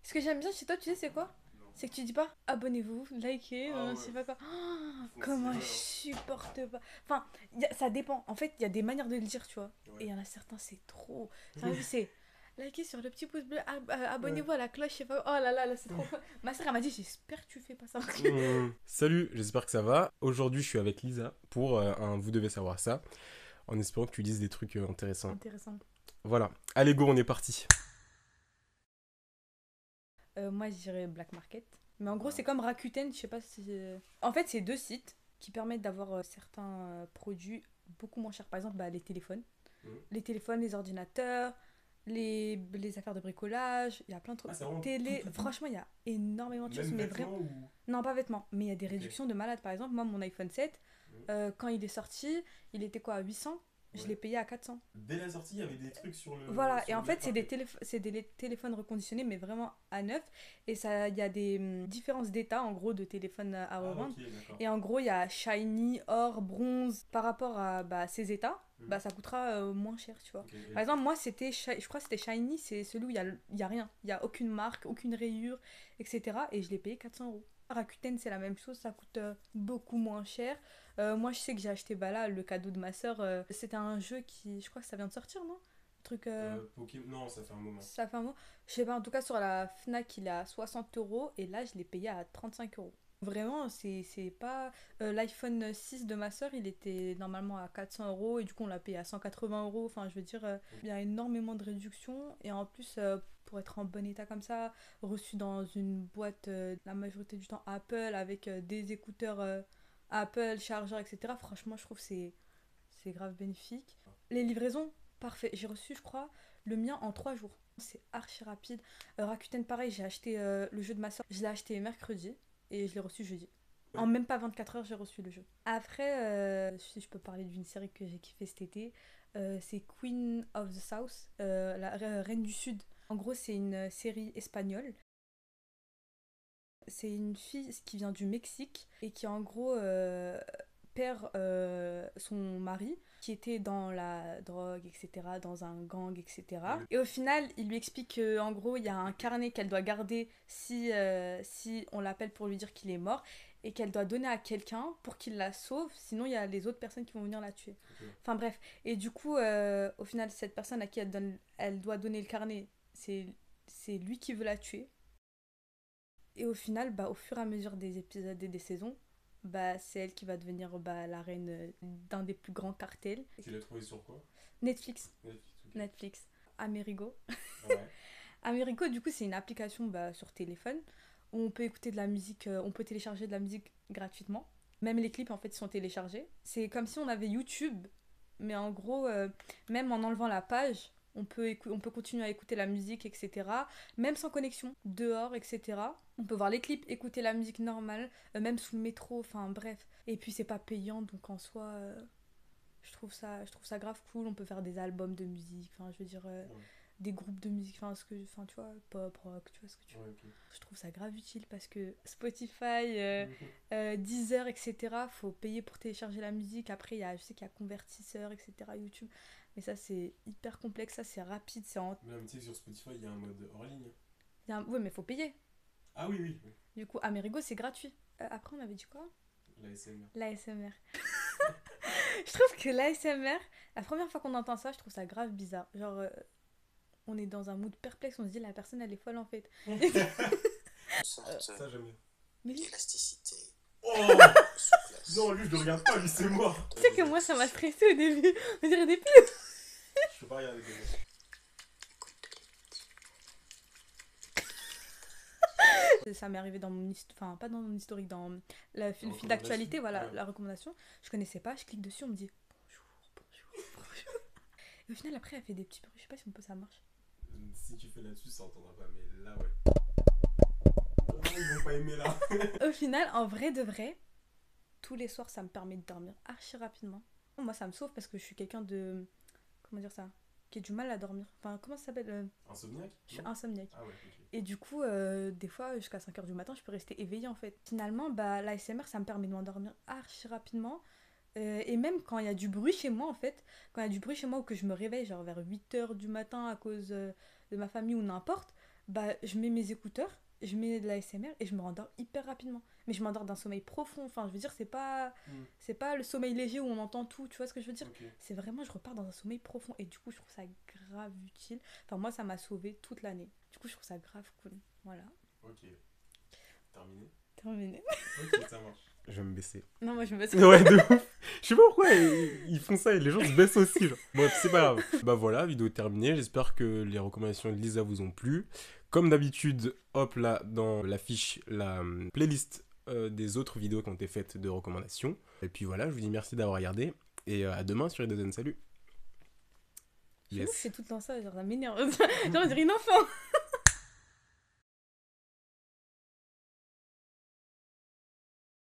Ce que j'aime bien chez toi, tu sais, c'est quoi? Non. C'est que tu dis pas abonnez-vous, likez, Ah je ouais, sais pas quoi. Oh, faut comment tirer, je hein. supporte pas. Enfin, ça dépend. En fait, il y a des manières de le dire, tu vois. Et il Ouais. y en a certains, c'est trop. Enfin, oui, c'est likez sur le petit pouce bleu, Ouais. abonnez-vous à la cloche, je sais pas. Oh là là, là, c'est trop. Ma soeur, elle m'a dit j'espère que tu fais pas ça. Salut, j'espère que ça va. Aujourd'hui, je suis avec Lisa pour un Vous devez savoir ça, en espérant que tu dises des trucs intéressants. Intéressant. Voilà. Allez, go, on est parti. Moi, je dirais Black Market. Mais en gros, Ah. c'est comme Rakuten, je sais pas si. En fait, c'est deux sites qui permettent d'avoir certains produits beaucoup moins chers. Par exemple, bah, les téléphones. Mhm. Les téléphones, les ordinateurs, les affaires de bricolage. Il y a plein de trucs. Ah, c'est vraiment Télé. Franchement, il y a énormément de choses. Même Mais vraiment. vêtements ou. Non, pas vêtements. Mais il y a des Ok. réductions de malades. Par exemple, moi, mon iPhone 7, Mhm. quand il est sorti, il était quoi, à 800. Je Ouais. l'ai payé à 400. Dès la sortie, il y avait des trucs Voilà, et sur le en fait, Black Market. c'est des téléphones reconditionnés, mais vraiment à neuf. Et ça, il y a des différences d'état, en gros, de téléphones à Ah, ok, revendre. d'accord. Et en gros, il y a shiny, or, bronze. Par rapport à bah, ces états, Mhm. bah, ça coûtera moins cher, tu vois. Ok, Par exemple, moi, je crois que c'était shiny, c'est celui où il y a rien. Il y a aucune marque, aucune rayure, etc. Et je l'ai payé 400 euros. Rakuten, c'est la même chose, ça coûte beaucoup moins cher. Moi, je sais que j'ai acheté bah, là, le cadeau de ma soeur. C'était un jeu qui, je crois que ça vient de sortir, non? Truc. Pokémon. Non, ça fait un moment. Ça fait un mot. Je sais pas, en tout cas sur la Fnac, il est à 60 euros et là, je l'ai payé à 35 euros. Vraiment, c'est pas. L'iPhone 6 de ma soeur, il était normalement à 400 euros et du coup, on l'a payé à 180 euros. Enfin, je veux dire, il y a énormément de réductions et en plus, pour être en bon état comme ça, reçu dans une boîte, la majorité du temps Apple avec des écouteurs Apple, chargeur, etc. Franchement, je trouve que c'est grave bénéfique. Les livraisons, parfait. J'ai reçu, je crois, le mien en 3 jours. C'est archi rapide. Rakuten, pareil, j'ai acheté le jeu de ma soeur. Je l'ai acheté mercredi et je l'ai reçu jeudi. Ouais. En même pas 24 heures, j'ai reçu le jeu. Après, si je peux parler d'une série que j'ai kiffé cet été, c'est Queen of the South, la Reine du Sud. En gros, c'est une série espagnole. C'est une fille qui vient du Mexique et qui en gros perd son mari qui était dans la drogue, etc., dans un gang, etc. Et au final, il lui explique qu'en gros, il y a un carnet qu'elle doit garder si on l'appelle pour lui dire qu'il est mort et qu'elle doit donner à quelqu'un pour qu'il la sauve, sinon il y a les autres personnes qui vont venir la tuer. Ok. Enfin bref, et du coup, au final, cette personne à qui elle doit donner le carnet, c'est lui qui veut la tuer. Et au final, bah, au fur et à mesure des épisodes et des saisons, bah, c'est elle qui va devenir bah, la reine d'un des plus grands cartels. Tu l'as trouvé sur quoi? Netflix. Netflix, ok. Netflix. Amerigo. Ouais. Amerigo, du coup, c'est une application bah, sur téléphone où on peut écouter de la musique, on peut télécharger de la musique gratuitement. Même les clips, en fait, sont téléchargés. C'est comme si on avait YouTube, mais en gros, même en enlevant la page, on peut continuer à écouter la musique, etc. Même sans connexion, dehors, etc. On peut voir les clips, écouter la musique normale, même sous le métro, enfin bref. Et puis c'est pas payant, donc en soi, je trouve ça grave cool. On peut faire des albums de musique, enfin je veux dire, Ouais. des groupes de musique, enfin tu vois, pop, rock, tu vois ce que tu veux. Ouais, ok. Je trouve ça grave utile parce que Spotify, Deezer, etc., faut payer pour télécharger la musique. Après, je sais qu'il y a convertisseur, etc., YouTube. Mais ça, c'est hyper complexe, ça, c'est rapide, c'est en. Même, tu sais que sur Spotify, il y a un mode hors ligne. Ouais, mais faut payer. Ah oui, oui, oui. Du coup, Amerigo, c'est gratuit. Après, on avait dit quoi? La SMR. L'ASMR. Je trouve que l'ASMR, la première fois qu'on entend ça, je trouve ça grave bizarre. Genre, on est dans un mood perplexe, on se dit la personne, elle est folle en fait. Ça, j'aime bien. Mais lui, d'élasticité, Oh de souplesse. non, lui, je le regarde pas, lui, c'est moi. tu sais que moi, ça m'a stressé au début. On dirait des pires. Je peux pas regarder comme Ça m'est arrivé dans mon enfin pas dans mon historique, dans le fil recommandation. d'actualité, voilà, Ouais. la recommandation. Je connaissais pas, je clique dessus, on me dit bonjour, bonjour, bonjour. Et au final, après, elle fait des petits bruits, je sais pas si ça marche. Si tu fais là-dessus, ça entendra pas, mais là, ouais. Oh, ils vont pas aimer là. Au final, en vrai de vrai, tous les soirs, ça me permet de dormir archi rapidement. Moi, ça me sauve parce que je suis quelqu'un de. Comment dire ça? Qui a du mal à dormir. Enfin, comment ça s'appelle Insomniaque? Je suis Non. insomniaque. Ah ouais, ok. Et du coup, des fois, jusqu'à 5 heures du matin, je peux rester éveillée en fait. Finalement, bah, l'ASMR, ça me permet de m'endormir archi rapidement. Et même quand il y a du bruit chez moi, en fait, quand il y a du bruit chez moi ou que je me réveille, genre vers 8 heures du matin à cause de ma famille ou n'importe, bah, je mets mes écouteurs, je mets de la SMR et je me rendors hyper rapidement. Mais je m'endors d'un sommeil profond. Enfin, je veux dire, c'est pas le sommeil léger où on entend tout. Tu vois ce que je veux dire? Ok. C'est vraiment, je repars dans un sommeil profond. Et du coup, je trouve ça grave utile. Enfin, moi, ça m'a sauvé toute l'année. Du coup, je trouve ça grave cool. Voilà. Ok. Terminé. Terminé. Ok, ça marche. Je vais me baisser. Non, moi, je me baisse. Ouais, de ouf. Je sais pas pourquoi ils font ça et les gens se baissent aussi. Genre. Bref, c'est pas grave. Bah voilà, vidéo terminée. J'espère que les recommandations de Lisa vous ont plu. Comme d'habitude, hop là, dans la fiche, la playlist des autres vidéos qui ont été faites de recommandations. Et puis voilà, je vous dis merci d'avoir regardé. Et à demain sur Eden. Salut. Je fais tout le temps ça, genre ça m'énerve. Genre, on dirait une enfant.